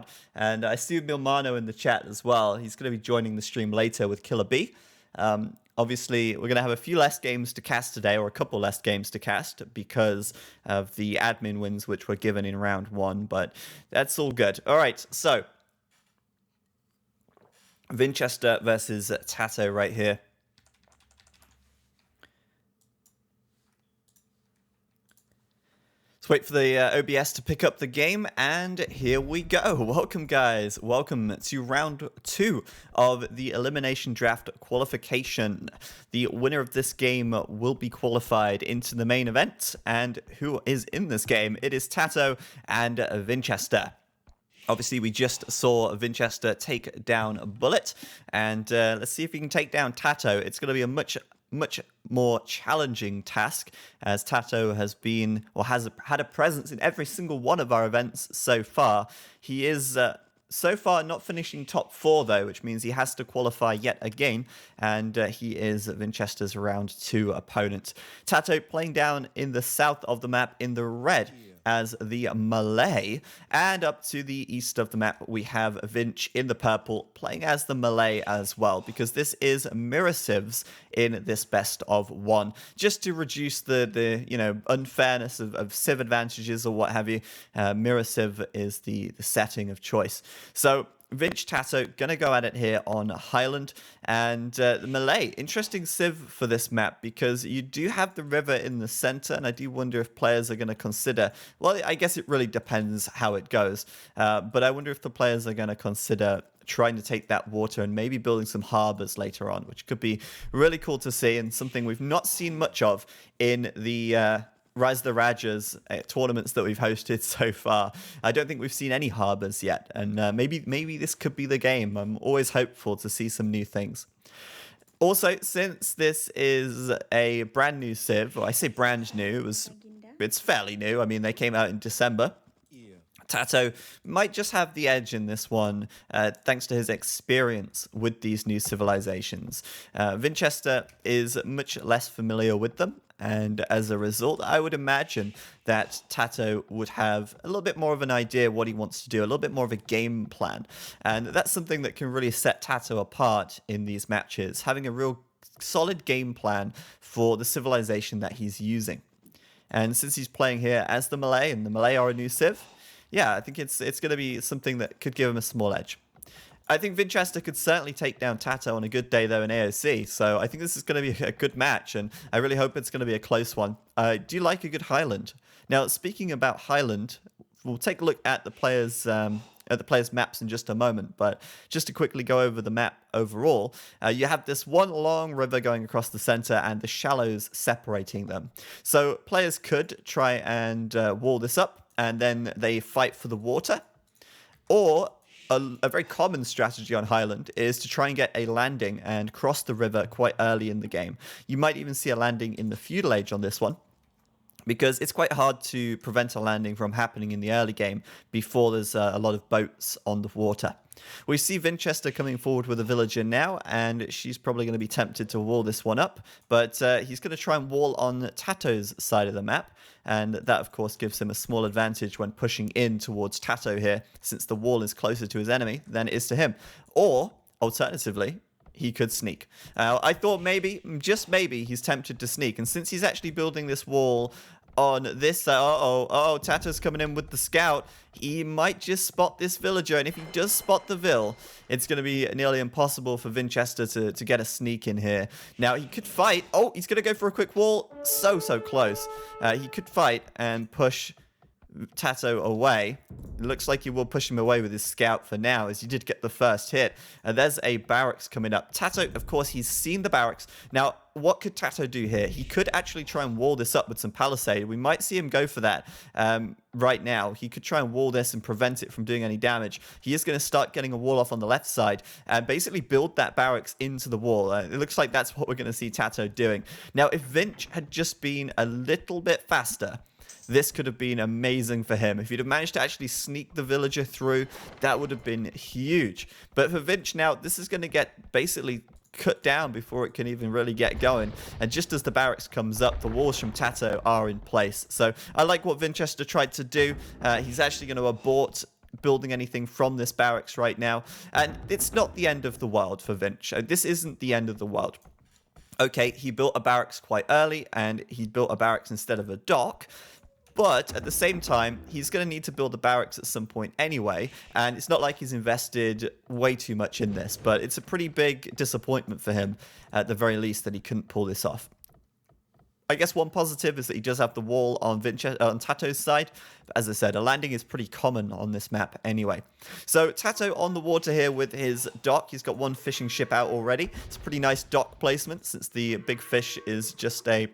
out. And I see Milmano in the chat as well. He's going to be joining the stream later with Killer B. Obviously, we're going to have a few less games to cast today, or a couple less games to cast, because of the admin wins which were given in round 1, but that's all good. All right, so Winchester versus Tato right here. Let's wait for the OBS to pick up the game, and here we go. Welcome, guys. Welcome to round 2 of the Elimination Draft qualification. The winner of this game will be qualified into the main event, and who is in this game? It is Tato and Winchester. Obviously, we just saw Winchester take down Bullet, and let's see if he can take down Tato. It's going to be a much more challenging task, as Tato has been, or has had a presence in every single one of our events so far. He is so far not finishing top 4 though, which means he has to qualify yet again, and he is Winchester's round 2 opponent. Tato playing down in the south of the map in the red as the Malay, and up to the east of the map we have Vinch in the purple playing as the Malay as well, because this is mirror civs in this best of 1, just to reduce the unfairness of civ advantages or what have you. Mirror civ is the setting of choice. So Vinch, Tato, gonna go at it here on Highland, and the Malay, interesting civ for this map, because you do have the river in the center, and I do wonder if players are gonna consider, well, I guess it really depends how it goes, but I wonder if the players are gonna consider trying to take that water and maybe building some harbors later on, which could be really cool to see, and something we've not seen much of in the Rise of the Rajas tournaments that we've hosted so far. I don't think we've seen any harbors yet, and maybe this could be the game. I'm always hopeful to see some new things. Also, since this is a brand new civ, or I say brand new, it's fairly new. I mean, they came out in December. Tato might just have the edge in this one, thanks to his experience with these new civilizations. Winchester is much less familiar with them, and as a result, I would imagine that Tato would have a little bit more of an idea what he wants to do, a little bit more of a game plan. And that's something that can really set Tato apart in these matches, having a real solid game plan for the civilization that he's using. And since he's playing here as the Malay, and the Malay are a new civ, yeah, I think it's going to be something that could give him a small edge. I think Winchester could certainly take down Tato on a good day, though, in AOC. So I think this is going to be a good match, and I really hope it's going to be a close one. I do like a good Highland. Now, speaking about Highland, we'll take a look at the players' maps in just a moment. But just to quickly go over the map overall, you have this one long river going across the center and the shallows separating them. So players could try and wall this up, and then they fight for the water, or a very common strategy on Highland is to try and get a landing and cross the river quite early in the game. You might even see a landing in the Feudal Age on this one, because it's quite hard to prevent a landing from happening in the early game before there's a lot of boats on the water. We see Winchester coming forward with a villager now, and she's probably going to be tempted to wall this one up, but he's going to try and wall on Tato's side of the map, and that of course gives him a small advantage when pushing in towards Tato here, since the wall is closer to his enemy than it is to him. Or, alternatively, he could sneak. I thought maybe, just maybe, he's tempted to sneak, and since he's actually building this wall on this side, Tato's coming in with the scout, he might just spot this villager, and if he does spot the vill, it's going to be nearly impossible for Winchester to get a sneak in here. Now, he could fight. Oh, he's going to go for a quick wall. So close. He could fight and push Tato away. It looks like he will push him away with his scout for now, as he did get the first hit. There's a barracks coming up. Tato, of course, he's seen the barracks. Now, what could Tato do here? He could actually try and wall this up with some palisade. We might see him go for that right now. He could try and wall this and prevent it from doing any damage. He is going to start getting a wall off on the left side and basically build that barracks into the wall. It looks like that's what we're going to see Tato doing. Now, if Vinch had just been a little bit faster, this could have been amazing for him. If he'd have managed to actually sneak the villager through, that would have been huge. But for Vinch now, this is going to get basically cut down before it can even really get going. And just as the barracks comes up, the walls from Tato are in place. So I like what Winchester tried to do. He's actually going to abort building anything from this barracks right now. And it's not the end of the world for Vinch. This isn't the end of the world. Okay, he built a barracks quite early, and he built a barracks instead of a dock. But at the same time, he's going to need to build a barracks at some point anyway, and it's not like he's invested way too much in this, but it's a pretty big disappointment for him, at the very least, that he couldn't pull this off. I guess one positive is that he does have the wall on Tato's side. But as I said, a landing is pretty common on this map anyway. So Tato on the water here with his dock. He's got one fishing ship out already. It's a pretty nice dock placement since the big fish is just a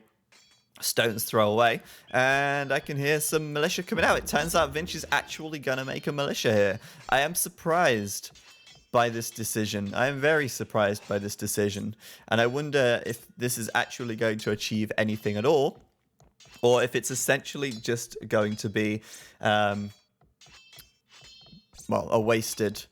stone's throw away. And I can hear some militia coming out. It turns out Vinch is actually going to make a militia here. I am surprised by this decision. I am very surprised by this decision, and I wonder if this is actually going to achieve anything at all, or if it's essentially just going to be, well, a wasted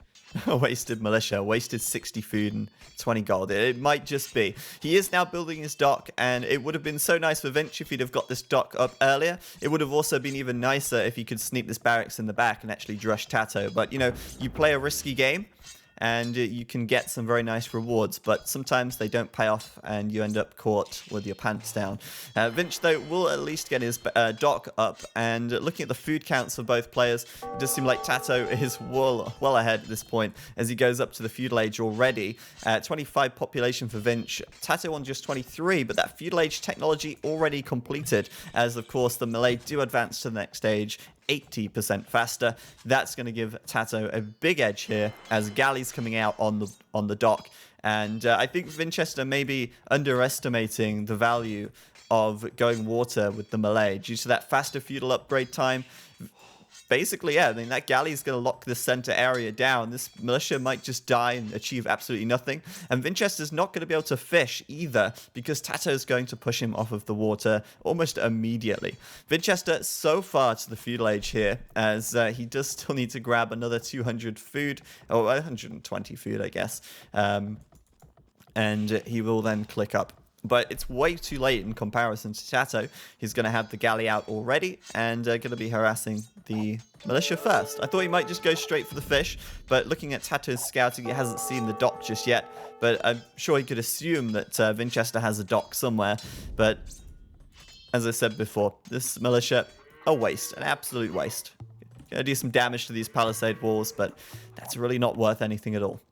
militia, wasted 60 food and 20 gold. It might just be. He is now building his dock, and it would have been so nice for Vinch if he'd have got this dock up earlier. It would have also been even nicer if he could sneak this barracks in the back and actually drush Tato. But, you know, you play a risky game, and you can get some very nice rewards, but sometimes they don't pay off and you end up caught with your pants down. Vinch, though, will at least get his dock up, and looking at the food counts for both players, it does seem like Tato is well ahead at this point as he goes up to the feudal age already. 25 population for Vinch, Tato on just 23, but that feudal age technology already completed, as of course the Malay do advance to the next stage 80% faster. That's going to give Tato a big edge here as galleys coming out on the dock. And I think Vinchester may be underestimating the value of going water with the Malay due to that faster feudal upgrade time. Basically, yeah, I mean, that galley is going to lock the center area down. This militia might just die and achieve absolutely nothing. And Vinchester's not going to be able to fish either because Tato's going to push him off of the water almost immediately. Vinchester so far to the feudal age here, as he does still need to grab another 200 food, or 120 food, I guess. And he will then click up. But it's way too late in comparison to Tato. He's going to have the galley out already and going to be harassing the militia first. I thought he might just go straight for the fish, but looking at Tato's scouting, he hasn't seen the dock just yet. But I'm sure he could assume that Vinchester has a dock somewhere. But as I said before, this militia, a waste, an absolute waste. Going to do some damage to these palisade walls, but that's really not worth anything at all.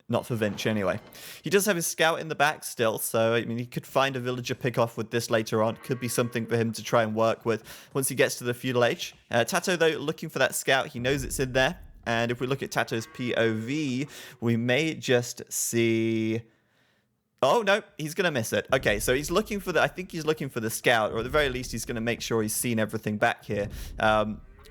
Not for Vinch, anyway. He does have his scout in the back still, so, I mean, he could find a villager pick-off with this later on. Could be something for him to try and work with once he gets to the feudal age. Tato, though, looking for that scout. He knows it's in there. And if we look at Tato's POV, we may just see... Oh, no, he's going to miss it. Okay, so he's looking for the... I think he's looking for the scout, or at the very least, he's going to make sure he's seen everything back here.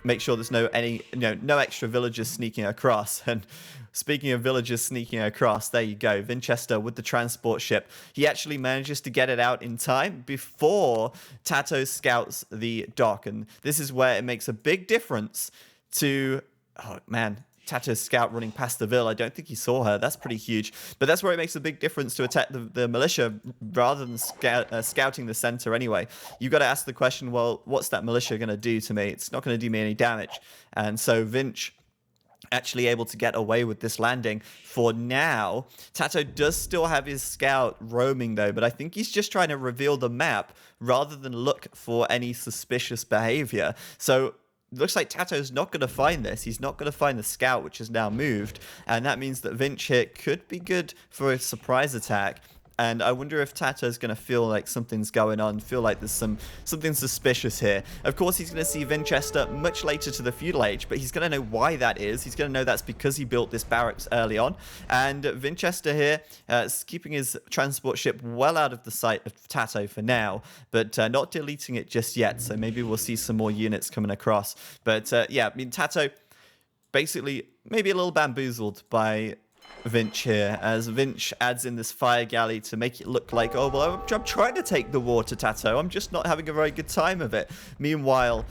Make sure there's no extra villagers sneaking across. And speaking of villagers sneaking across, there you go. Vinchester with the transport ship. He actually manages to get it out in time before Tato scouts the dock. And this is where it makes a big difference to... Oh, man. Tato's scout running past the villa. I don't think he saw her. That's pretty huge. But that's where it makes a big difference to attack the militia rather than scouting the center anyway. You've got to ask the question, well, what's that militia going to do to me? It's not going to do me any damage. And so Vinch actually able to get away with this landing for now. Tato does still have his scout roaming though, but I think he's just trying to reveal the map rather than look for any suspicious behavior. So looks like Tato's not going to find this. He's not going to find the scout, which has now moved. And that means that Vinch here could be good for a surprise attack. And I wonder if Tato's going to feel like something's going on, feel like there's something suspicious here. Of course, he's going to see Vinchester much later to the feudal age, but he's going to know why that is. He's going to know that's because he built this barracks early on. And Vinchester here is keeping his transport ship well out of the sight of Tato for now, but not deleting it just yet. So maybe we'll see some more units coming across. But yeah, I mean, Tato basically maybe a little bamboozled by Vinch here, as Vinch adds in this fire galley to make it look like, oh, well, I'm trying to take the water, Tato. I'm just not having a very good time of it. Meanwhile,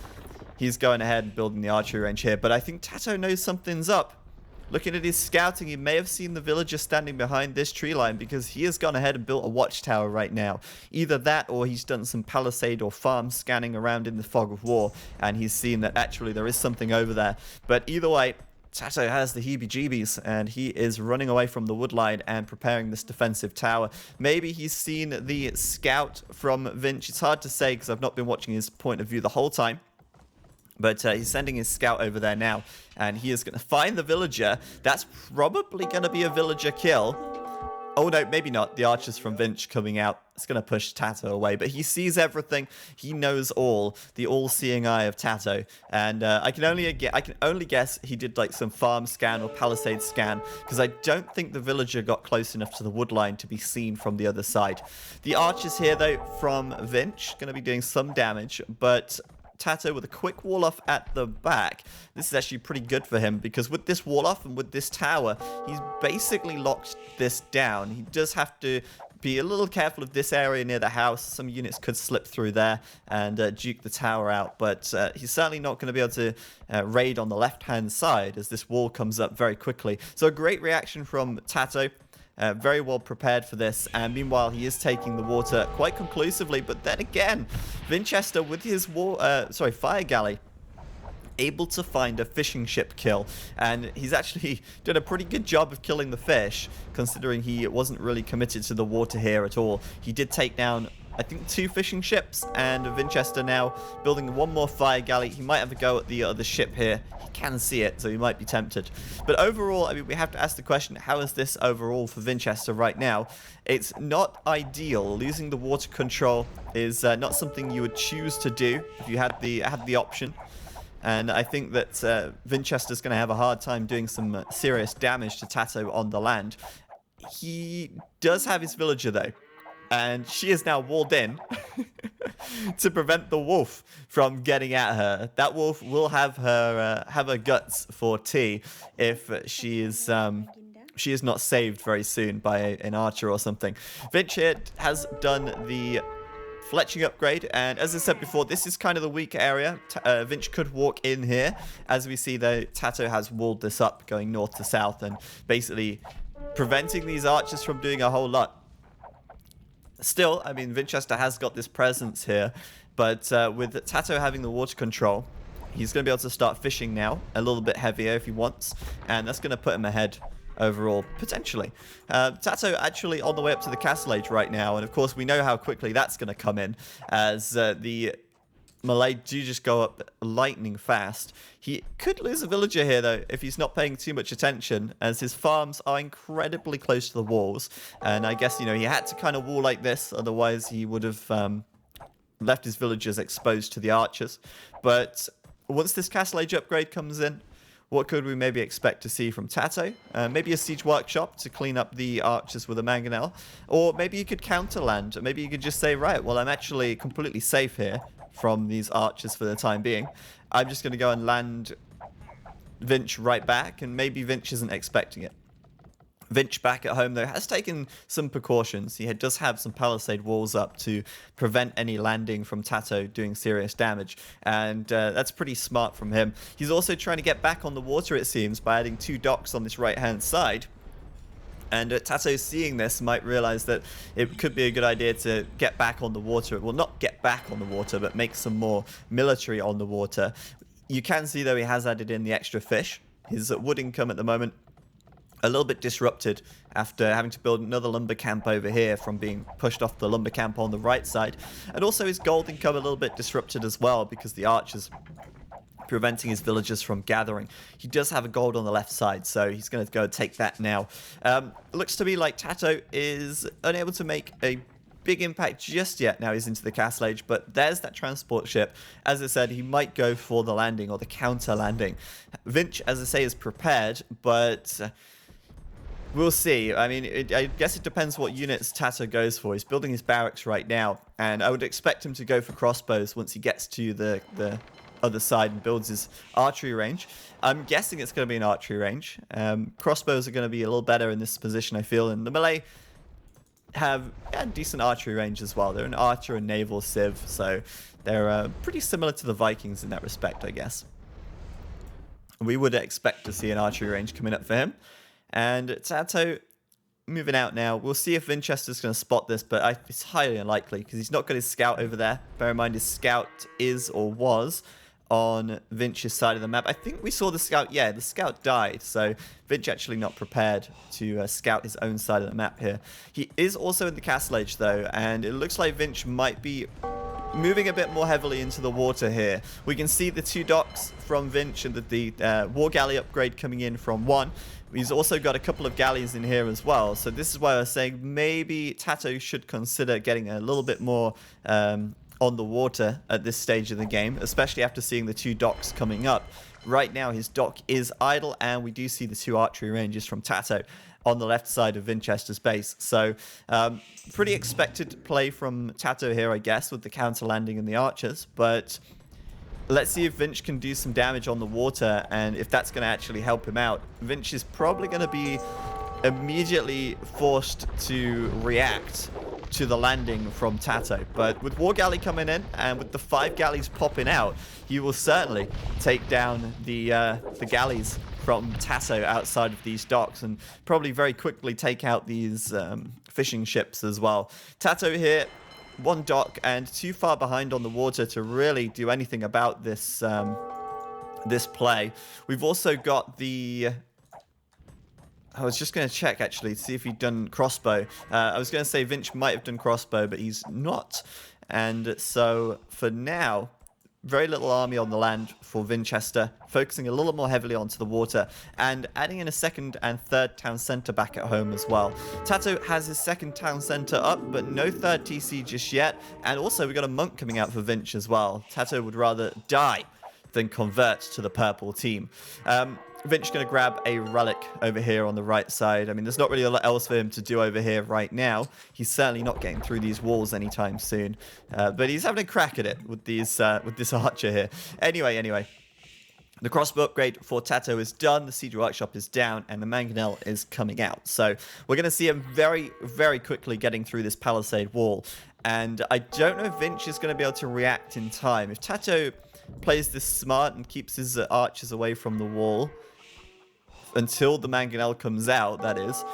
he's going ahead and building the archery range here. But I think Tato knows something's up. Looking at his scouting, he may have seen the villager standing behind this tree line because he has gone ahead and built a watchtower right now. Either that or he's done some palisade or farm scanning around in the fog of war and he's seen that actually there is something over there. But either way, Tato has the heebie-jeebies, and he is running away from the wood line and preparing this defensive tower. Maybe he's seen the scout from Vinch. It's hard to say because I've not been watching his point of view the whole time. But he's sending his scout over there now, and he is going to find the villager. That's probably going to be a villager kill. Oh, no, maybe not. The archers from Vinch coming out. It's going to push Tato away. But he sees everything. He knows all. The all-seeing eye of Tato. And I can only guess he did like some farm scan or palisade scan, because I don't think the villager got close enough to the wood line to be seen from the other side. The archers here, though, from Vinch, going to be doing some damage. But Tato with a quick wall off at the back. This is actually pretty good for him, because with this wall off and with this tower, he's basically locked this down. He does have to be a little careful of this area near the house. Some units could slip through there and duke the tower out, but he's certainly not going to be able to raid on the left-hand side as this wall comes up very quickly. So a great reaction from Tato. Very well prepared for this, and meanwhile he is taking the water quite conclusively. But then again, Winchester with his fire galley able to find a fishing ship kill, and he's actually done a pretty good job of killing the fish, considering he wasn't really committed to the water here at all. He did take down, I think, 2 fishing ships, and Winchester now building one more fire galley. He might have a go at the other ship here. He can see it, so he might be tempted. But overall, I mean, we have to ask the question, how is this overall for Winchester right now? It's not ideal. Losing the water control is not something you would choose to do if you had the option. And I think that Winchester's going to have a hard time doing some serious damage to Tato on the land. He does have his villager, though. And she is now walled in to prevent the wolf from getting at her. That wolf will have her guts for tea if she is not saved very soon by an archer or something. Vinch here has done the fletching upgrade, and as I said before, this is kind of the weak area. Vinch could walk in here. As we see, though, Tato has walled this up, going north to south, and basically preventing these archers from doing a whole lot. Still, I mean, Winchester has got this presence here, but with Tato having the water control, he's going to be able to start fishing now, a little bit heavier if he wants, and that's going to put him ahead overall, potentially. Tato actually on the way up to the castle age right now, and of course we know how quickly that's going to come in, as the Malay do just go up lightning fast. He could lose a villager here, though, if he's not paying too much attention, as his farms are incredibly close to the walls. And I guess, you know, he had to kind of wall like this, otherwise he would have left his villagers exposed to the archers. But once this castle age upgrade comes in, what could we maybe expect to see from Tato? Maybe a siege workshop to clean up the archers with a mangonel. Or maybe you could counterland. Maybe you could just say, right, well, I'm actually completely safe here from these archers for the time being. I'm just going to go and land Vinch right back, and maybe Vinch isn't expecting it. Vinch back at home, though, has taken some precautions. He does have some palisade walls up to prevent any landing from Tato doing serious damage, and that's pretty smart from him. He's also trying to get back on the water, it seems, by adding 2 docks on this right-hand side. And Tato, seeing this, might realize that it could be a good idea to get back on the water. Well, not get back on the water, but make some more military on the water. You can see, though, he has added in the extra fish. His wood income at the moment a little bit disrupted after having to build another lumber camp over here from being pushed off the lumber camp on the right side. And also his gold income a little bit disrupted as well, because the archers preventing his villagers from gathering. He does have a gold on the left side, so he's going to go take that now. Looks to me like Tato is unable to make a big impact just yet. Now he's into the castle age, but there's that transport ship. As I said, he might go for the landing or the counter landing. Vinch, as I say, is prepared, but we'll see. I mean, I guess it depends what units Tato goes for. He's building his barracks right now, and I would expect him to go for crossbows once he gets to the other side and builds his archery range. I'm guessing it's going to be an archery range. Crossbows are going to be a little better in this position, I feel, and the Malay have a decent archery range as well. They're an archer and naval civ, so they're pretty similar to the Vikings in that respect, I guess. We would expect to see an archery range coming up for him. And Tato moving out now. We'll see if Winchester's going to spot this, but it's highly unlikely because he's not got his scout over there. Bear in mind his scout is or was on Vinch's side of the map. I think we saw the scout. Yeah, the scout died, so Vinch actually not prepared to scout his own side of the map here. He is also in the castle age, though, and it looks like Vinch might be moving a bit more heavily into the water here. We can see the 2 docks from Vinch and the war galley upgrade coming in from 1. He's also got a couple of galleys in here as well. So this is why I was saying maybe Tato should consider getting a little bit more on the water at this stage of the game, especially after seeing the 2 docks coming up. Right now his dock is idle, and we do see the 2 archery ranges from Tato on the left side of Vinchester's base. So pretty expected play from Tato here, I guess, with the counter landing and the archers. But let's see if Vinch can do some damage on the water, and if that's going to actually help him out. Vinch is probably going to be immediately forced to react to the landing from Tato. But with War Galley coming in, and with the 5 galleys popping out, he will certainly take down the galleys from Tato outside of these docks, and probably very quickly take out these fishing ships as well. Tato here, 1 dock and too far behind on the water to really do anything about this this play. We've also got the... I was just going to check, actually, to see if he'd done crossbow. I was going to say Vinch might have done crossbow, but he's not. And so, for now, very little army on the land for Vinchester, focusing a little more heavily onto the water, and adding in a 2nd and 3rd town centre back at home as well. Tato has his 2nd town centre up, but no 3rd TC just yet. And also, we've got a monk coming out for Vinch as well. Tato would rather die than convert to the purple team. Vinch going to grab a relic over here on the right side. I mean, there's not really a lot else for him to do over here right now. He's certainly not getting through these walls anytime soon. But he's having a crack at it with these with this archer here. Anyway. The crossbow upgrade for Tato is done, the siege workshop is down, and the mangonel is coming out. So we're going to see him very, very quickly getting through this palisade wall. And I don't know if Vinch is going to be able to react in time. If Tato plays this smart and keeps his archers away from the wall until the mangonel comes out, that is,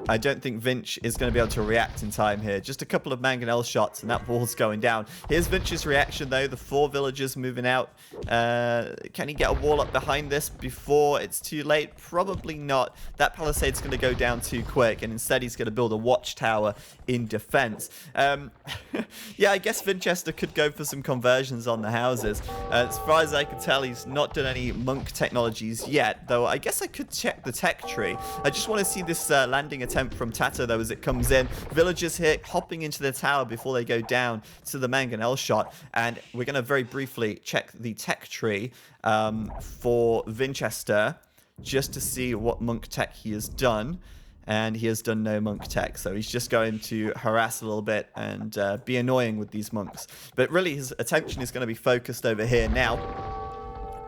I don't think Vinch is going to be able to react in time here. Just a couple of mangonel shots and that wall's going down. Here's Vinch's reaction, though. The 4 villagers moving out. Can he get a wall up behind this before it's too late? Probably not. That palisade's going to go down too quick, and instead he's going to build a watchtower in defense. Yeah, I guess Vinchester could go for some conversions on the houses. As far as I can tell, he's not done any monk technologies yet, though I guess I could check the tech tree. I just want to see this landing attempt from Tato, though, as it comes in. Villagers here hopping into the tower before they go down to the mangonel shot, and we're going to very briefly check the tech tree for Vinchester just to see what monk tech he has done. And he has done no monk tech, so he's just going to harass a little bit and be annoying with these monks. But really, his attention is going to be focused over here now,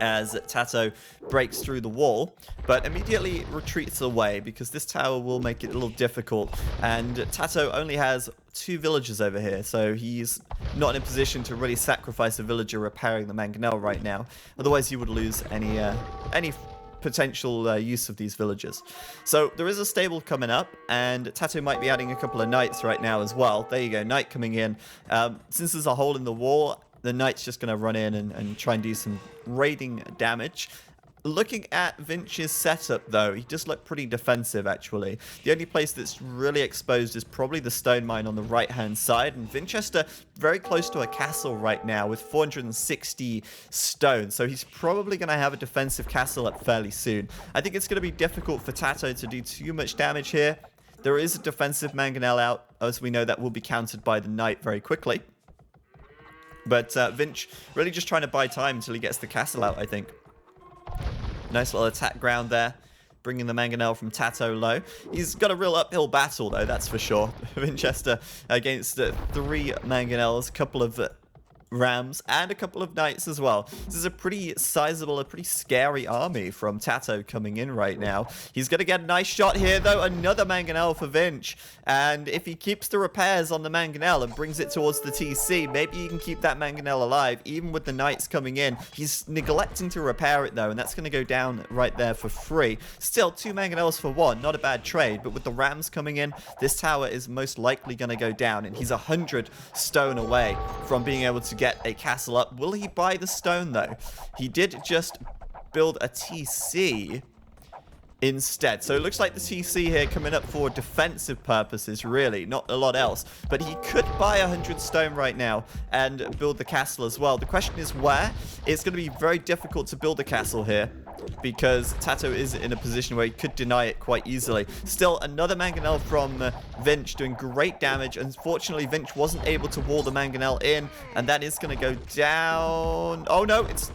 as Tato breaks through the wall, but immediately retreats away because this tower will make it a little difficult. And Tato only has 2 villagers over here, so he's not in a position to really sacrifice a villager repairing the mangonel right now. Otherwise, he would lose any potential use of these villagers. So there is a stable coming up, and Tato might be adding a couple of knights right now as well. There you go, knight coming in. Since there's a hole in the wall, the knight's just going to run in and try and do some raiding damage. Looking at Vinch's setup, though, he does look pretty defensive, actually. The only place that's really exposed is probably the stone mine on the right-hand side, and Vinchester very close to a castle right now with 460 stone, so he's probably going to have a defensive castle up fairly soon. I think it's going to be difficult for Tato to do too much damage here. There is a defensive mangonel out, as we know that will be countered by the knight very quickly. But Vinch really just trying to buy time until he gets the castle out, I think. Nice little attack ground there, bringing the mangonel from Tato low. He's got a real uphill battle, though, that's for sure. Vinchester against 3 mangonels, a couple of rams, and a couple of knights as well. This is a pretty sizable, a pretty scary army from Tato coming in right now. He's going to get a nice shot here, though. Another mangonel for Vinch. And if he keeps the repairs on the mangonel and brings it towards the TC, maybe he can keep that mangonel alive, even with the knights coming in. He's neglecting to repair it, though, and that's going to go down right there for free. Still, 2 mangonels for 1. Not a bad trade, but with the rams coming in, this tower is most likely going to go down, and he's 100 stone away from being able to get a castle up. Will he buy the stone, though? He did just build a TC instead. So it looks like the TC here coming up for defensive purposes, really, not a lot else. But he could buy 100 stone right now and build the castle as well. The question is where? It's going to be very difficult to build a castle here because Tato is in a position where he could deny it quite easily. Still, another mangonel from Vinch doing great damage. Unfortunately, Vinch wasn't able to wall the mangonel in, and that is going to go down. Oh, no, it's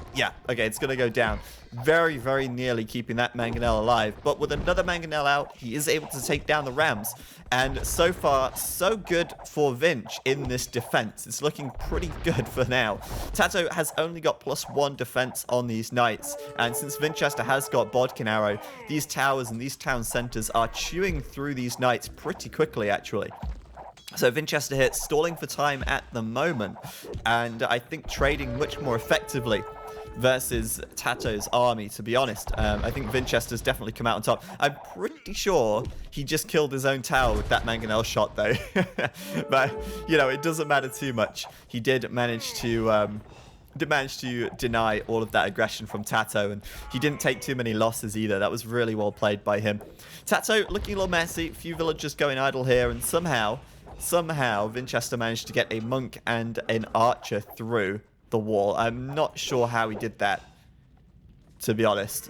going to go down. Very, very nearly keeping that mangonel alive. But with another mangonel out, he is able to take down the rams. And so far, so good for Vinch in this defense. It's looking pretty good for now. Tato has only got +1 defense on these knights. And since Vinchester has got Bodkin Arrow, these towers and these town centers are chewing through these knights pretty quickly, actually. So Vinchester here stalling for time at the moment. And I think trading much more effectively versus Tato's army, to be honest. I think Vinchester's definitely come out on top. I'm pretty sure he just killed his own tower with that mangonel shot, though. But, you know, it doesn't matter too much. He did manage to deny all of that aggression from Tato, and he didn't take too many losses either. That was really well played by him. Tato looking a little messy. A few villagers going idle here, and somehow Vinchester managed to get a monk and an archer through the wall. I'm not sure how he did that, to be honest.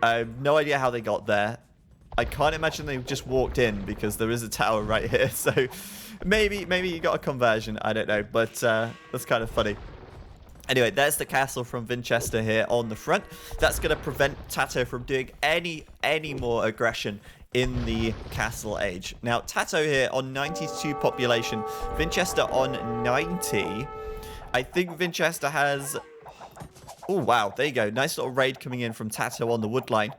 I have no idea how they got there. I can't imagine they just walked in because there is a tower right here. So maybe he got a conversion. I don't know, but that's kind of funny. Anyway, there's the castle from Vinchester here on the front. That's going to prevent Tato from doing any more aggression in the castle age. Now, Tato here on 92 population, Vinchester on 90. I think Vinchester has... Oh, wow. There you go. Nice little raid coming in from Tato on the wood line.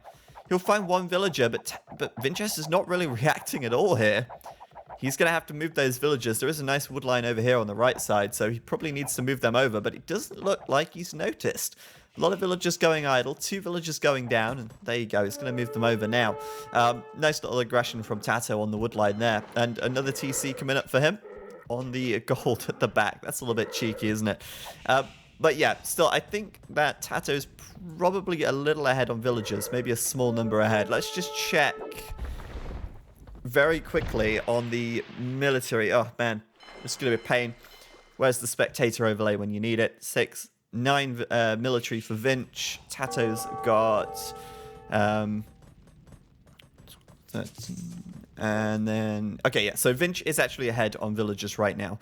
He'll find one villager, but Vinchester's not really reacting at all here. He's going to have to move those villagers. There is a nice wood line over here on the right side, so he probably needs to move them over, but it doesn't look like he's noticed. A lot of villagers going idle, 2 villagers going down, and there you go. He's going to move them over now. Nice little aggression from Tato on the wood line there. And another TC coming up for him on the gold at the back. That's a little bit cheeky, isn't it? But yeah, still, I think that Tato's probably a little ahead on villagers, maybe a small number ahead. Let's just check very quickly on the military. Oh, man, it's going to be a pain. Where's the spectator overlay when you need it? 6, 9 military for Vinch. Tato's got 13. And then, okay, yeah, so Vinch is actually ahead on villagers right now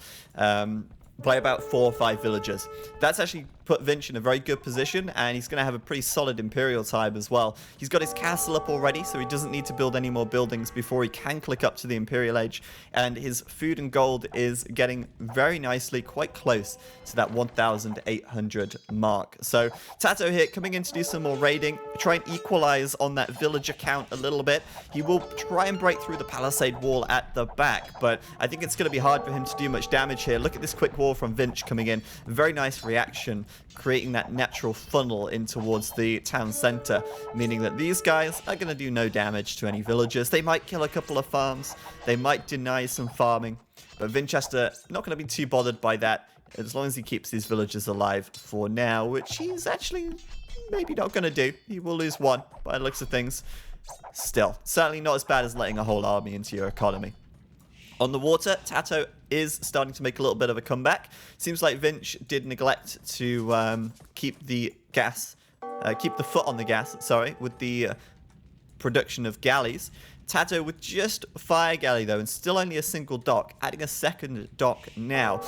by about 4 or 5 villagers. That's actually put Vinch in a very good position, and he's going to have a pretty solid Imperial time as well. He's got his castle up already, so he doesn't need to build any more buildings before he can click up to the Imperial age, and his food and gold is getting very nicely quite close to that 1,800 mark. So Tato here coming in to do some more raiding, try and equalize on that villager count a little bit. He will try and break through the palisade wall at the back, but I think it's going to be hard for him to do much damage here. Look at this quick wall from Vinch coming in. Very nice reaction, creating that natural funnel in towards the town center, meaning that these guys are going to do no damage to any villagers. They might kill a couple of farms, they might deny some farming, but Vinchester not going to be too bothered by that as long as he keeps these villagers alive for now, which he's actually maybe not going to do. He will lose 1 by the looks of things. Still, certainly not as bad as letting a whole army into your economy. On the water, Tato is starting to make a little bit of a comeback. Seems like Vinch did neglect to keep the foot on the gas, sorry, with the production of galleys. Tato with just fire galley though, and still only a single dock, adding a second dock now.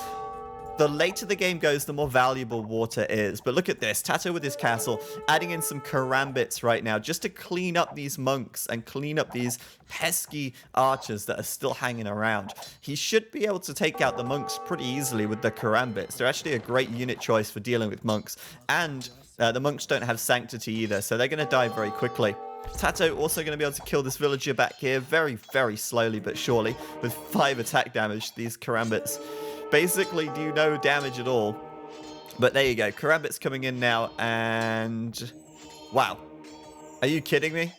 The later the game goes, the more valuable water is. But look at this. Tato with his castle, adding in some karambits right now, just to clean up these monks and clean up these pesky archers that are still hanging around. He should be able to take out the monks pretty easily with the karambits. They're actually a great unit choice for dealing with monks. And the monks don't have sanctity either, so they're going to die very quickly. Tato also going to be able to kill this villager back here very, very slowly but surely with 5 attack damage. These karambits basically do no damage at all. But there you go. Karambit's coming in now, and wow. Are you kidding me?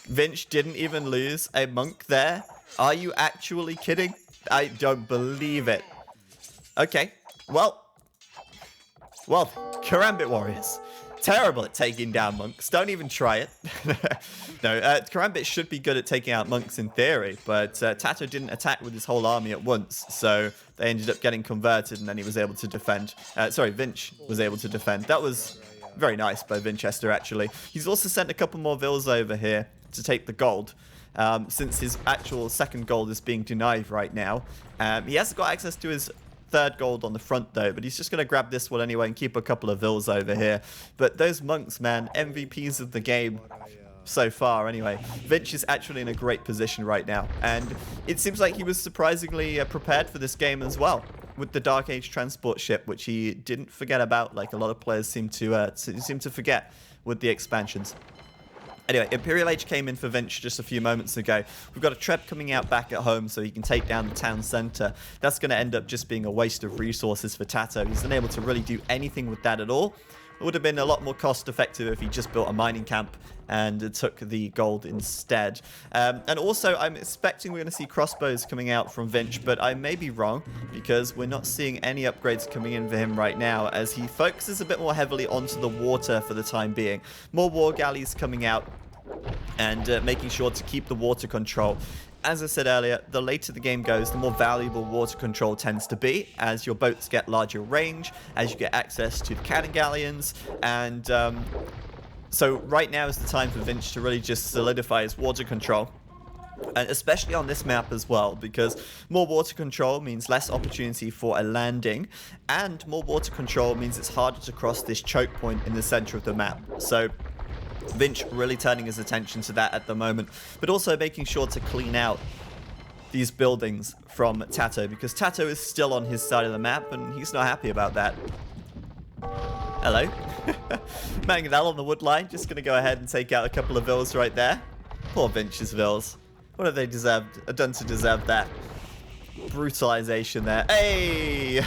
Vinch didn't even lose a monk there? Are you actually kidding? I don't believe it. Okay, well, Well, Karambit Warriors. Terrible at taking down monks. Don't even try it. No, Karambit should be good at taking out monks in theory, but Tato didn't attack with his whole army at once, so they ended up getting converted, and then he was able to defend. Sorry, Vinch was able to defend. That was very nice by Vinchester, actually. He's also sent a couple more vills over here to take the gold. Since his actual second gold is being denied right now. He hasn't got access to his third gold on the front though, but he's just going to grab this one anyway and keep a couple of vills over here. But those monks, man, MVPs of the game so far anyway. Vinch is actually in a great position right now, and it seems like he was surprisingly prepared for this game as well, with the Dark Age transport ship, which he didn't forget about like a lot of players seem to forget with the expansions. Anyway, Imperial Age came in for Vinch just a few moments ago. We've got a Treb coming out back at home so he can take down the town centre. That's going to end up just being a waste of resources for Tato. He's unable to really do anything with that at all. It would have been a lot more cost effective if he just built a mining camp and took the gold instead. And also, I'm expecting we're going to see crossbows coming out from Vinch, but I may be wrong because we're not seeing any upgrades coming in for him right now as he focuses a bit more heavily onto the water for the time being. More war galleys coming out and making sure to keep the water control. As I said earlier, the later the game goes, the more valuable water control tends to be, as your boats get larger range, as you get access to the cannon galleons, and so right now is the time for Vinch to really just solidify his water control. And especially on this map as well, because more water control means less opportunity for a landing, and more water control means it's harder to cross this choke point in the center of the map. So Vinch really turning his attention to that at the moment, but also making sure to clean out these buildings from Tato, because Tato is still on his side of the map and he's not happy about that. Hello. Manganel on the wood line, just going to go ahead and take out a couple of vills right there. Poor Vinch's vills. What have they done to deserve that? Brutalization there. Hey!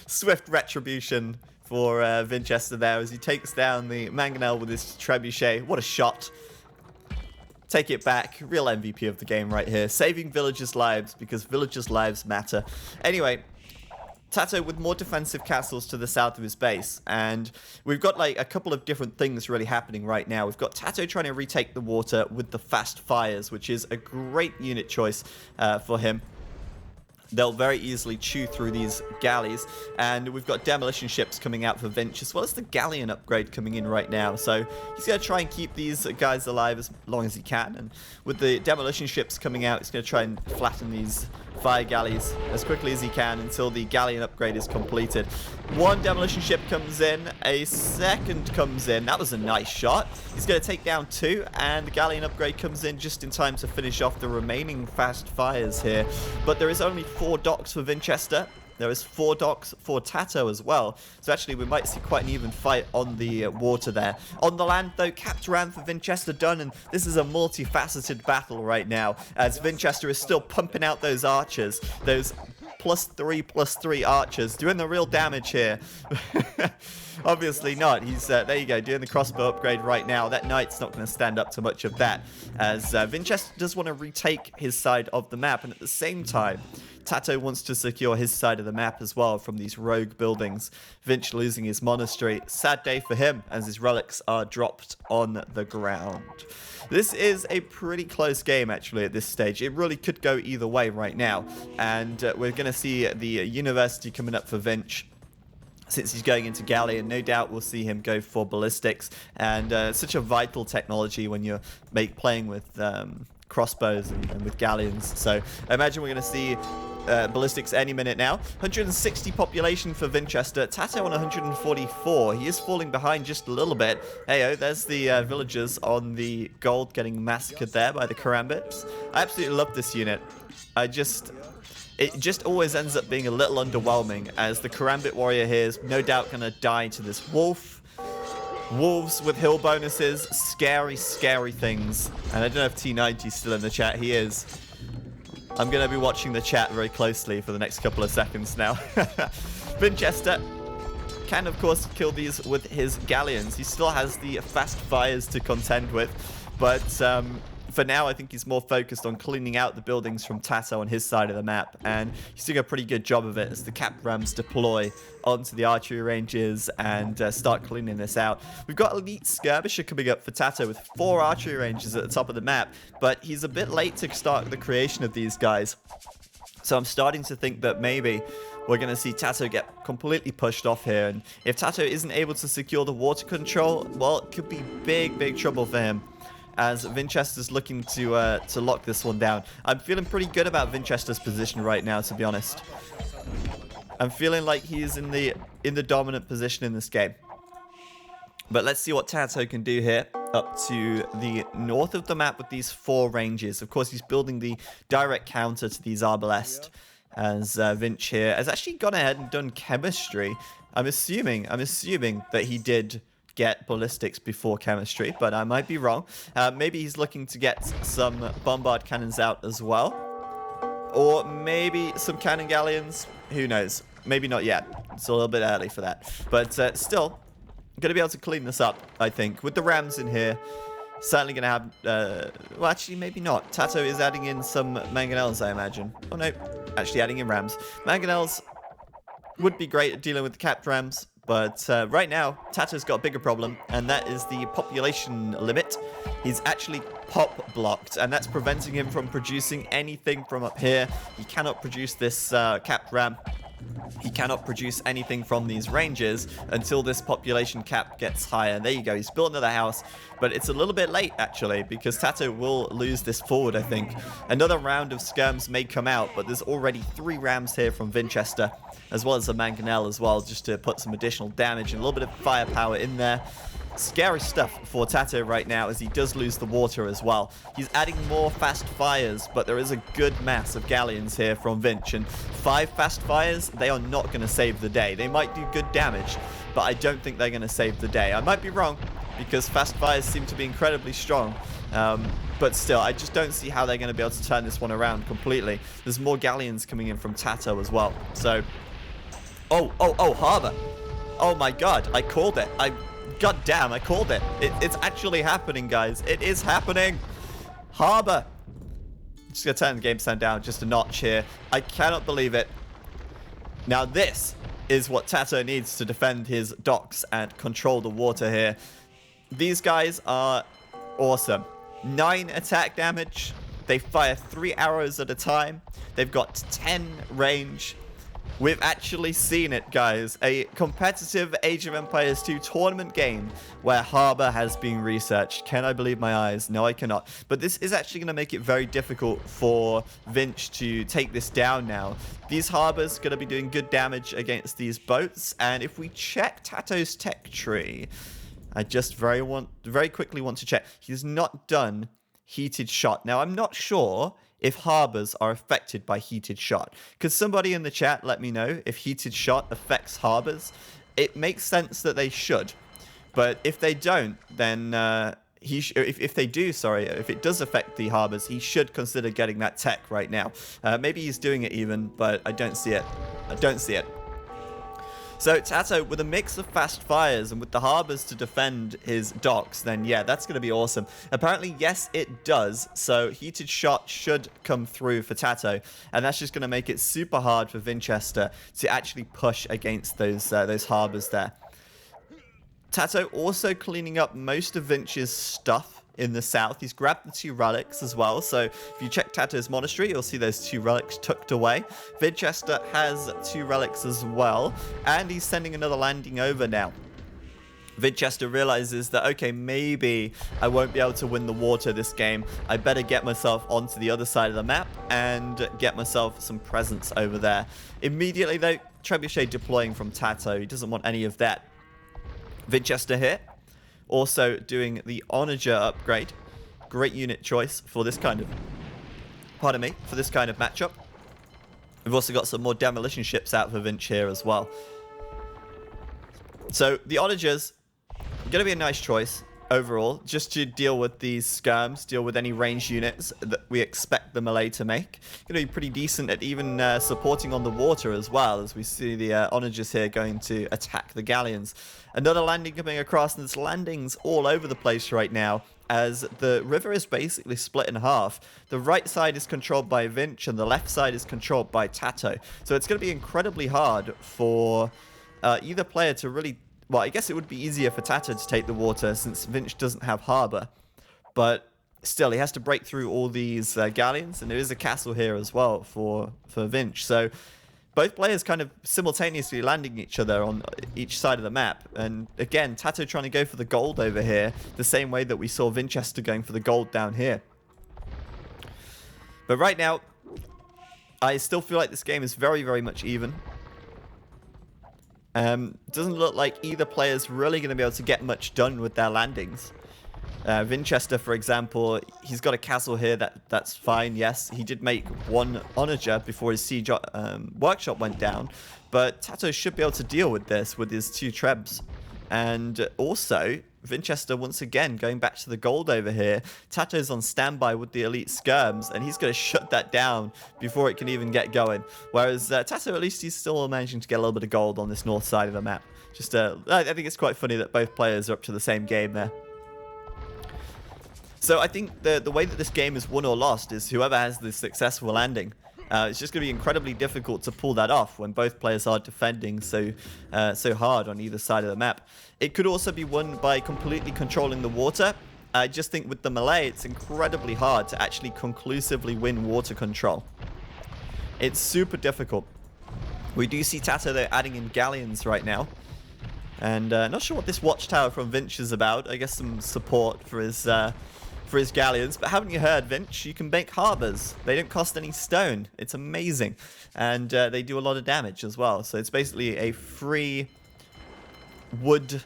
Swift retribution for Vinchester there as he takes down the Mangonel with his trebuchet. What a shot. Take it back. Real MVP of the game right here. Saving villagers' lives because villagers' lives matter. Anyway, Tato with more defensive castles to the south of his base, and we've got like a couple of different things really happening right now. We've got Tato trying to retake the water with the fast fires, which is a great unit choice for him. They'll very easily chew through these galleys, and we've got demolition ships coming out for Vinch, as well as the galleon upgrade coming in right now. So he's going to try and keep these guys alive as long as he can, and with the demolition ships coming out, he's going to try and flatten these fire galleys as quickly as he can until the galleon upgrade is completed. One demolition ship comes in, a second comes in. That was a nice shot. He's going to take down two, and the galleon upgrade comes in just in time to finish off the remaining fast fires here. But there is only 4 docks for Vinchester. There is 4 docks for Tato as well. So actually we might see quite an even fight on the water there. On the land though, capture round for Vinchester done, and this is a multifaceted battle right now as Vinchester is still pumping out those archers, those +3/+3 archers, doing the real damage here. Obviously not. He's, there you go, doing the crossbow upgrade right now. That knight's not going to stand up to much of that, as Vinchester does want to retake his side of the map, and at the same time, Tato wants to secure his side of the map as well from these rogue buildings. Vinch losing his monastery. Sad day for him as his relics are dropped on the ground. This is a pretty close game actually at this stage. It really could go either way right now. And we're going to see the university coming up for Vinch. Since he's going into Galleon, no doubt we'll see him go for ballistics. And such a vital technology when you're playing with crossbows and with galleons. So I imagine we're going to see ballistics any minute now. 160 population for Vinchester. Tato on 144. He is falling behind just a little bit. Heyo, there's the villagers on the gold getting massacred there by the Karambits. I absolutely love this unit. It just always ends up being a little underwhelming as the Karambit warrior here is no doubt going to die to this wolf. Wolves with hill bonuses, scary, scary things. And I don't know if T90's still in the chat. He is. I'm going to be watching the chat very closely for the next couple of seconds now. Vinchester can, of course, kill these with his galleons. He still has the fast fires to contend with, but for now, I think he's more focused on cleaning out the buildings from Tato on his side of the map, and he's doing a pretty good job of it as the cap rams deploy onto the archery ranges and start cleaning this out. We've got Elite Skirmisher coming up for Tato with 4 archery ranges at the top of the map, but he's a bit late to start the creation of these guys. So I'm starting to think that maybe we're going to see Tato get completely pushed off here, and if Tato isn't able to secure the water control, well, it could be big trouble for him, as Vinchester's looking to lock this one down. I'm feeling pretty good about Vinchester's position right now, to be honest. I'm feeling like he's in the dominant position in this game. But let's see what Tato can do here up to the north of the map with these 4 ranges. Of course, he's building the direct counter to these Arbalest, as Vinch here has actually gone ahead and done chemistry. I'm assuming that he did get ballistics before chemistry, but I might be wrong. Maybe he's looking to get some bombard cannons out as well, or maybe some cannon galleons. Who knows? Maybe not yet. It's a little bit early for that, but still going to be able to clean this up, I think, with the rams in here. Certainly going to have well, actually maybe not. Tato is adding in some mangonels, I imagine. Oh no, actually adding in rams. Mangonels would be great at dealing with the capped rams, but right now, Tato's got a bigger problem, and that is the population limit. He's actually pop blocked, and that's preventing him from producing anything from up here. He cannot produce this capped ram. He cannot produce anything from these ranges until this population cap gets higher. There you go, he's built another house, but it's a little bit late, actually, because Tato will lose this forward, I think. Another round of skirms may come out, but there's already 3 rams here from Vinchester, as well as a mangonel as well, just to put some additional damage and a little bit of firepower in there. Scary stuff for Tato right now, as he does lose the water as well. He's adding more fast fires, but there is a good mass of galleons here from Vinch, and 5 fast fires, they are not going to save the day. They might do good damage, but I don't think they're going to save the day. I might be wrong, because fast fires seem to be incredibly strong, but still, I just don't see how they're going to be able to turn this one around completely. There's more galleons coming in from Tato as well, so... Oh, Harbour! Oh my god, I called it. God damn, I called it. It's actually happening, guys. It is happening. Harbour. Just gonna turn the game sound down just a notch here. I cannot believe it. Now this is what Tato needs to defend his docks and control the water here. These guys are awesome. 9 attack damage. They fire 3 arrows at a time. They've got 10 range. We've actually seen it, guys. A competitive Age of Empires 2 tournament game where Harbour has been researched. Can I believe my eyes? No, I cannot. But this is actually going to make it very difficult for Vinch to take this down now. These Harbours going to be doing good damage against these boats. And if we check Tato's tech tree, I just very quickly want to check. He's not done heated shot. Now, I'm not sure if harbors are affected by heated shot. Could somebody in the chat let me know if heated shot affects harbors? It makes sense that they should, but if they don't, then if they do, sorry, if it does affect the harbors, he should consider getting that tech right now. Maybe he's doing it even, but I don't see it. I don't see it. So Tato, with a mix of fast fires and with the harbors to defend his docks, then yeah, that's going to be awesome. Apparently, yes, it does. So heated shot should come through for Tato, and that's just going to make it super hard for Vinchester to actually push against those harbors there. Tato also cleaning up most of Vinch's stuff in the south. He's grabbed the 2 relics as well, so if you check Tato's monastery, you'll see those 2 relics tucked away. Vinchester has 2 relics as well, and he's sending another landing over now. Vinchester realizes that, okay, maybe I won't be able to win the water this game. I better get myself onto the other side of the map and get myself some presence over there. Immediately, though, Trebuchet deploying from Tato. He doesn't want any of that. Vinchester here, also doing the Onager upgrade. Great unit choice for this kind of, for this kind of matchup. We've also got some more demolition ships out for Vinch here as well. So the Onagers, going to be a nice choice overall, just to deal with these skirms, deal with any ranged units that we expect the Malay to make. Going to be pretty decent at even supporting on the water as well, as we see the Onagers here going to attack the galleons. Another landing coming across, and there's landings all over the place right now as the river is basically split in half. The right side is controlled by Vinch, and the left side is controlled by Tato. So it's going to be incredibly hard for either player to really... Well, I guess it would be easier for Tato to take the water since Vinch doesn't have harbour. But still, he has to break through all these galleons, and there is a castle here as well for Vinch. So both players kind of simultaneously landing each other on each side of the map. And again, Tato trying to go for the gold over here, the same way that we saw Winchester going for the gold down here. But right now, I still feel like this game is very, very much even. Doesn't look like either player is really going to be able to get much done with their landings. Winchester, for example, he's got a castle here, that's fine, yes. He did make one onager before his siege workshop went down, but Tato should be able to deal with this with his 2 trebs. And also, Winchester, once again, going back to the gold over here, Tato's on standby with the elite skirms, and he's going to shut that down before it can even get going. Whereas Tato, at least he's still managing to get a little bit of gold on this north side of the map. Just, I think it's quite funny that both players are up to the same game there. So I think the way that this game is won or lost is whoever has the successful landing. It's just going to be incredibly difficult to pull that off when both players are defending so hard on either side of the map. It could also be won by completely controlling the water. I just think with the Malay, it's incredibly hard to actually conclusively win water control. It's super difficult. We do see Tato, though, adding in galleons right now. And not sure what this watchtower from Vinch is about. I guess some support for his galleons. But haven't you heard, Vinch? You can make harbours. They don't cost any stone. It's amazing. And they do a lot of damage as well. So it's basically a free wood...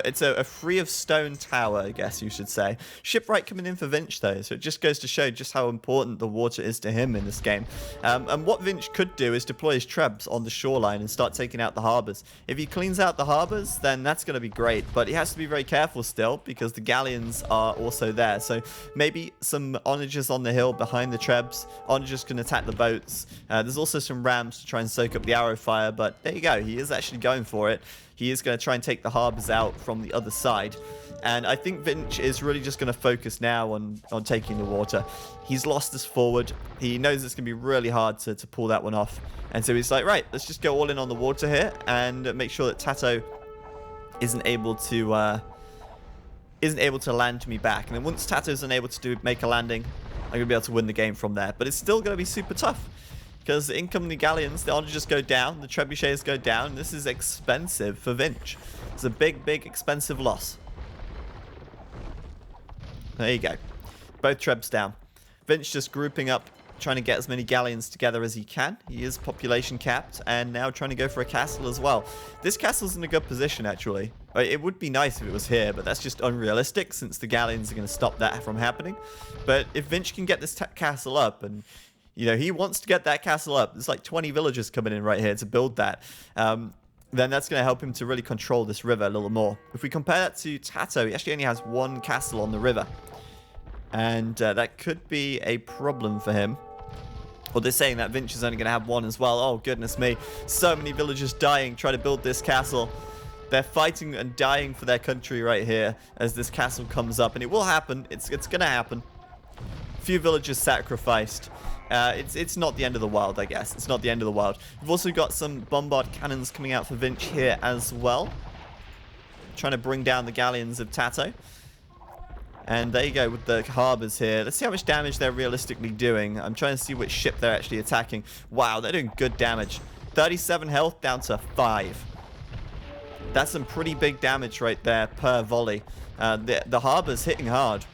it's a free of stone tower, I guess you should say. Shipwright coming in for Vinch, though, so it just goes to show just how important the water is to him in this game. And what Vinch could do is deploy his trebs on the shoreline and start taking out the harbours. If he cleans out the harbours, then that's going to be great, but he has to be very careful still, because the galleons are also there. So maybe some onagers on the hill behind the trebs. Onagers can attack the boats. There's also some rams to try and soak up the arrow fire, but there you go. He is actually going for it. He is going to try and take the harbours out from the other side. And I think Vinch is really just going to focus now on taking the water. He's lost his forward. He knows it's going to be really hard to pull that one off. And so he's like, right, let's just go all in on the water here and make sure that Tato isn't able to land me back. And then once Tato's unable to make a landing, I'm going to be able to win the game from there. But it's still going to be super tough. Because the incoming galleons, the onagers go down, the trebuchets go down. This is expensive for Vinch. It's a big, big expensive loss. There you go. Both trebs down. Vinch just grouping up, trying to get as many galleons together as he can. He is population capped, and now trying to go for a castle as well. This castle's in a good position, actually. It would be nice if it was here, but that's just unrealistic, since the galleons are going to stop that from happening. But if Vinch can get this castle up, and... you know, he wants to get that castle up. There's like 20 villagers coming in right here to build that. Then that's going to help him to really control this river a little more. If we compare that to Tato, he actually only has one castle on the river. And that could be a problem for him. Well, they're saying that Vinch is only going to have one as well. Oh, goodness me. So many villagers dying trying to build this castle. They're fighting and dying for their country right here as this castle comes up. And it will happen. It's going to happen. Few villagers sacrificed. It's not the end of the world, I guess. It's not the end of the world. We've also got some bombard cannons coming out for Vinch here as well. Trying to bring down the galleons of Tato. And there you go with the harbours here. Let's see how much damage they're realistically doing. I'm trying to see which ship they're actually attacking. Wow, they're doing good damage. 37 health down to 5. That's some pretty big damage right there per volley. The harbour's hitting hard.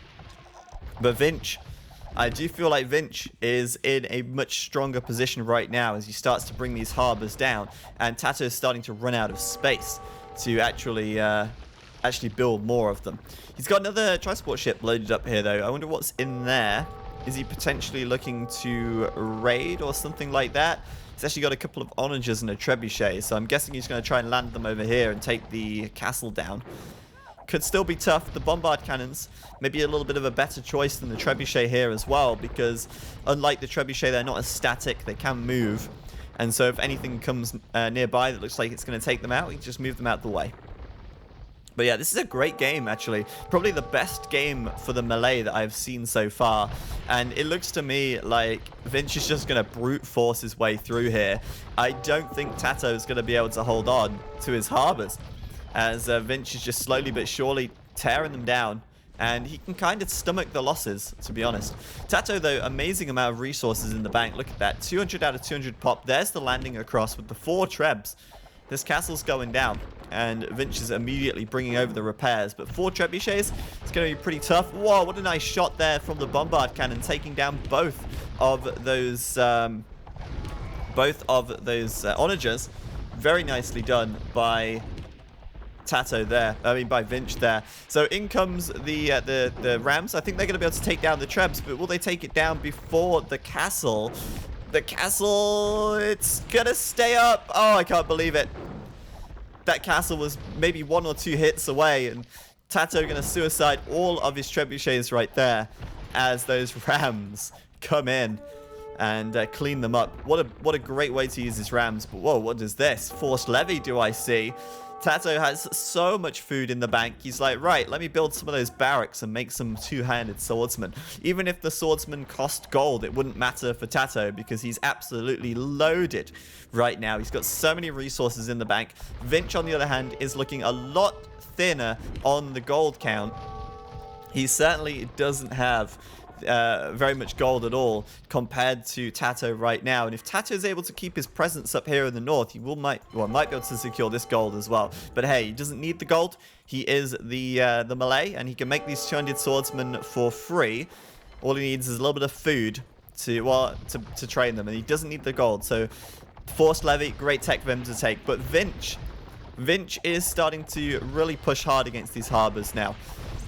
But Vinch... I do feel like Vinch is in a much stronger position right now as he starts to bring these harbours down. And Tato is starting to run out of space to actually build more of them. He's got another transport ship loaded up here, though. I wonder what's in there. Is he potentially looking to raid or something like that? He's actually got a couple of onagers and a trebuchet, so I'm guessing he's going to try and land them over here and take the castle down. Could still be tough. The bombard cannons, maybe a little bit of a better choice than the trebuchet here as well, because unlike the trebuchet, they're not as static. They can move. And so if anything comes nearby that looks like it's going to take them out, you just move them out the way. But yeah, this is a great game, actually. Probably the best game for the Malay that I've seen so far. And it looks to me like Vinch is just going to brute force his way through here. I don't think Tato is going to be able to hold on to his harbors, as Vinch is just slowly but surely tearing them down. And he can kind of stomach the losses, to be honest. Tato, though, amazing amount of resources in the bank. Look at that. 200 out of 200 pop. There's the landing across with the 4 trebs. This castle's going down, and Vinch is immediately bringing over the repairs. But 4 trebuchets, it's going to be pretty tough. Whoa, what a nice shot there from the bombard cannon, taking down both of those onagers. Very nicely done by Tato there. I mean, by Vinch there. So in comes the rams. I think they're going to be able to take down the trebs, but will they take it down before the castle? The castle, it's gonna stay up. Oh, I can't believe it. That castle was maybe 1 or 2 hits away, and Tato gonna suicide all of his trebuchets right there as those rams come in and clean them up. What a great way to use his rams. But whoa, what is this? Forced levy do I see? Tato has so much food in the bank. He's like, right, let me build some of those barracks and make some two-handed swordsmen. Even if the swordsmen cost gold, it wouldn't matter for Tato because he's absolutely loaded right now. He's got so many resources in the bank. Vinch, on the other hand, is looking a lot thinner on the gold count. He certainly doesn't have very much gold at all compared to Tato right now. And if Tato is able to keep his presence up here in the north, he might be able to secure this gold as well. But hey, he doesn't need the gold. He is the Malay, and he can make these 200 swordsmen for free. All he needs is a little bit of food to train them, and he doesn't need the gold. So forced levy, great tech for him to take. But Vinch is starting to really push hard against these harbors now.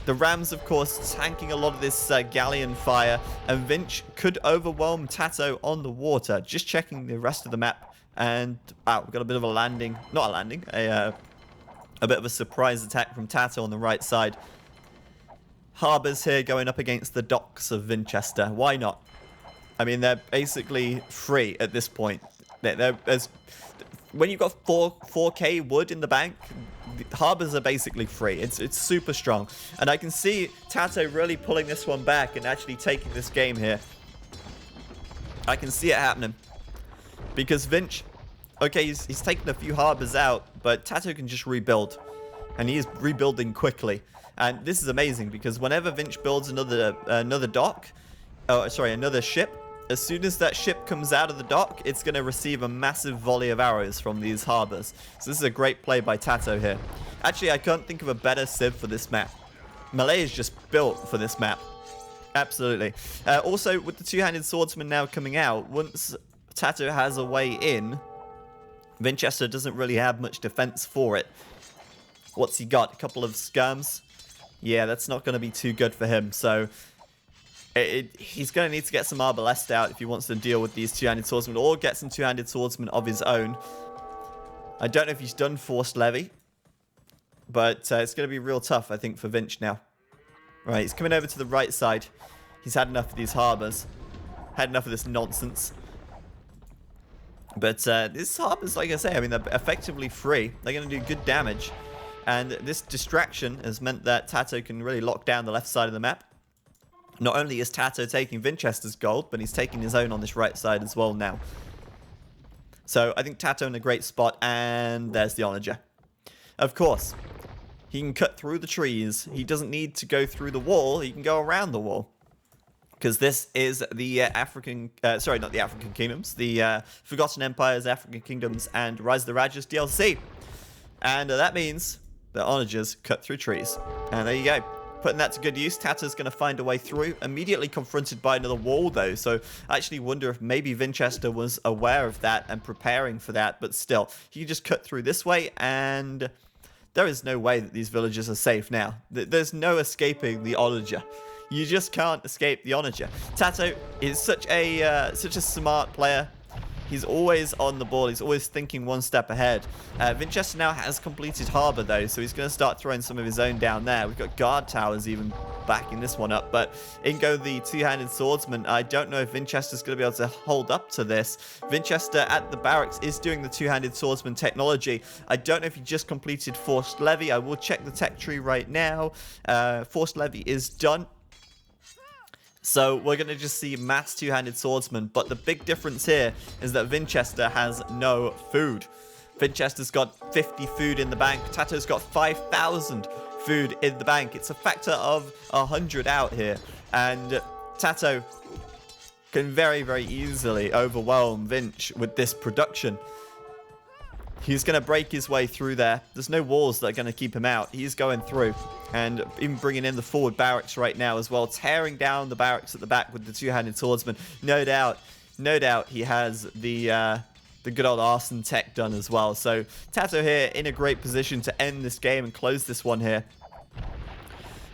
The rams, of course, tanking a lot of this galleon fire, and Vinch could overwhelm Tato on the water. Just checking the rest of the map, and wow, we've got a bit of a landing. Not a landing, a bit of a surprise attack from Tato on the right side. Harbors here going up against the docks of Winchester. Why not? I mean, they're basically free at this point. When you've got 4K wood in the bank, the harbors are basically free. It's super strong. And I can see Tato really pulling this one back and actually taking this game here. I can see it happening. Because Vinch, okay, he's taken a few harbors out, but Tato can just rebuild. And he is rebuilding quickly. And this is amazing because whenever Vinch builds another ship, as soon as that ship comes out of the dock, it's going to receive a massive volley of arrows from these harbors. So this is a great play by Tato here. Actually, I can't think of a better civ for this map. Malay is just built for this map. Absolutely. Also, with the two-handed swordsman now coming out, once Tato has a way in, Winchester doesn't really have much defense for it. What's he got? A couple of skirms? Yeah, that's not going to be too good for him. So he's going to need to get some arbalest out if he wants to deal with these two-handed swordsmen, or get some two-handed swordsmen of his own. I don't know if he's done forced levy, but it's going to be real tough, I think, for Vinch now. Right, he's coming over to the right side. He's had enough of these harbors. Had enough of this nonsense. But these harbors, like I say, I mean, they're effectively free. They're going to do good damage. And this distraction has meant that Tato can really lock down the left side of the map. Not only is Tato taking Winchester's gold, but he's taking his own on this right side as well now. So I think Tato in a great spot, and there's the onager. Of course, he can cut through the trees. He doesn't need to go through the wall. He can go around the wall. Because this is the not the African Kingdoms, the Forgotten Empires, African Kingdoms, and Rise of the Rajas DLC. And that means the onagers cut through trees. And there you go. Putting that to good use. Tato's going to find a way through. Immediately confronted by another wall, though. So I actually wonder if maybe Winchester was aware of that and preparing for that. But still, he can just cut through this way, and there is no way that these villages are safe now. There's no escaping the onager. You just can't escape the onager. Tato is such a smart player. He's always on the ball. He's always thinking one step ahead. Winchester now has completed harbour, though, so he's going to start throwing some of his own down there. We've got guard towers even backing this one up, but in go the two-handed swordsman. I don't know if Winchester's going to be able to hold up to this. Winchester at the barracks is doing the two-handed swordsman technology. I don't know if he just completed forced levy. I will check the tech tree right now. Forced levy is done. So we're going to just see mass two-handed swordsman, but the big difference here is that Winchester has no food. Winchester's got 50 food in the bank. Tato's got 5,000 food in the bank. It's a factor of 100 out here, and Tato can very, very easily overwhelm Vinch with this production. He's going to break his way through there. There's no walls that are going to keep him out. He's going through and even bringing in the forward barracks right now as well, tearing down the barracks at the back with the two-handed swordsman. No doubt he has the good old arson tech done as well. So Tato here in a great position to end this game and close this one here.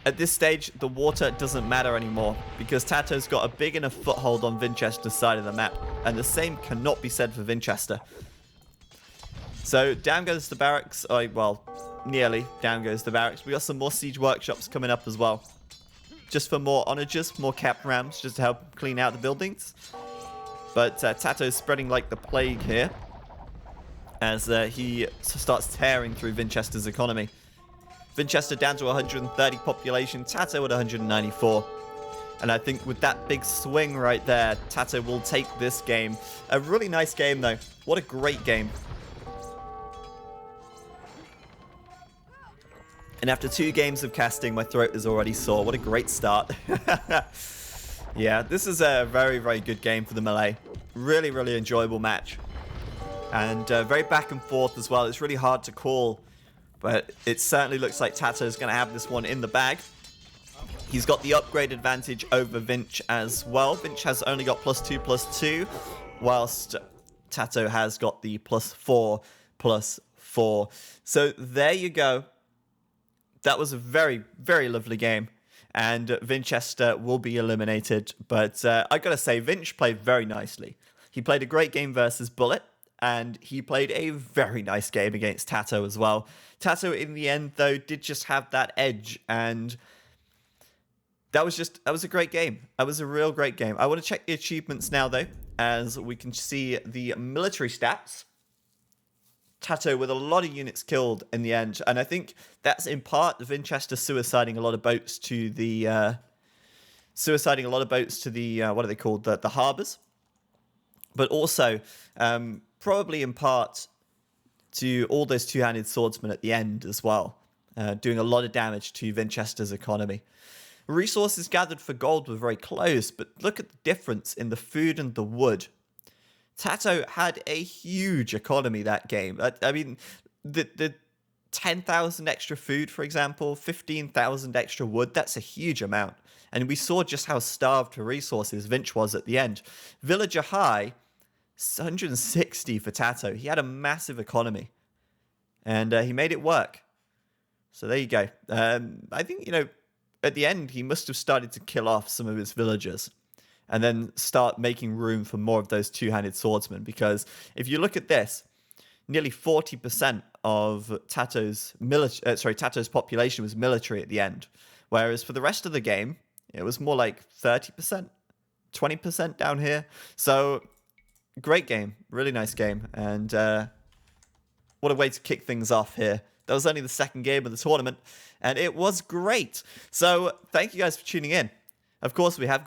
At this stage, the water doesn't matter anymore because Tato's got a big enough foothold on Winchester's side of the map, and the same cannot be said for Winchester. So down goes the barracks. Well, nearly down goes the barracks. We got some more siege workshops coming up as well, just for more onagers, more cap rams, just to help clean out the buildings. But Tato's spreading like the plague here as he starts tearing through Winchester's economy. Winchester down to 130 population, Tato at 194. And I think with that big swing right there, Tato will take this game. A really nice game though. What a great game. And after 2 games of casting, my throat is already sore. What a great start. Yeah, this is a very, very good game for the Malay. Really, really enjoyable match. And very back and forth as well. It's really hard to call. But it certainly looks like Tato's going to have this one in the bag. He's got the upgrade advantage over Vinch as well. Vinch has only got +2/+2, whilst Tato has got the +4/+4. So there you go. That was a very, very lovely game. And Winchester will be eliminated. But I got to say, Vinch played very nicely. He played a great game versus Bullet. And he played a very nice game against Tato as well. Tato, in the end, though, did just have that edge. And that was a great game. That was a real great game. I want to check the achievements now, though, as we can see the military stats. Tato with a lot of units killed in the end. And I think that's in part Winchester suiciding a lot of boats to the... what are they called? The harbours. But also, probably in part to all those two-handed swordsmen at the end as well. Doing a lot of damage to Winchester's economy. Resources gathered for gold were very close, but look at the difference in the food and the wood. Tato had a huge economy that game. I mean, the 10,000 extra food, for example, 15,000 extra wood, that's a huge amount. And we saw just how starved for resources Vinch was at the end. Villager High, 160 for Tato. He had a massive economy. And he made it work. So there you go. I think, at the end, he must have started to kill off some of his villagers. And then start making room for more of those two-handed swordsmen. Because if you look at this, nearly 40% of Tato's population was military at the end. Whereas for the rest of the game, it was more like 30%, 20% down here. So, great game. Really nice game. And what a way to kick things off here. That was only the second game of the tournament. And it was great. So, thank you guys for tuning in. Of course, we have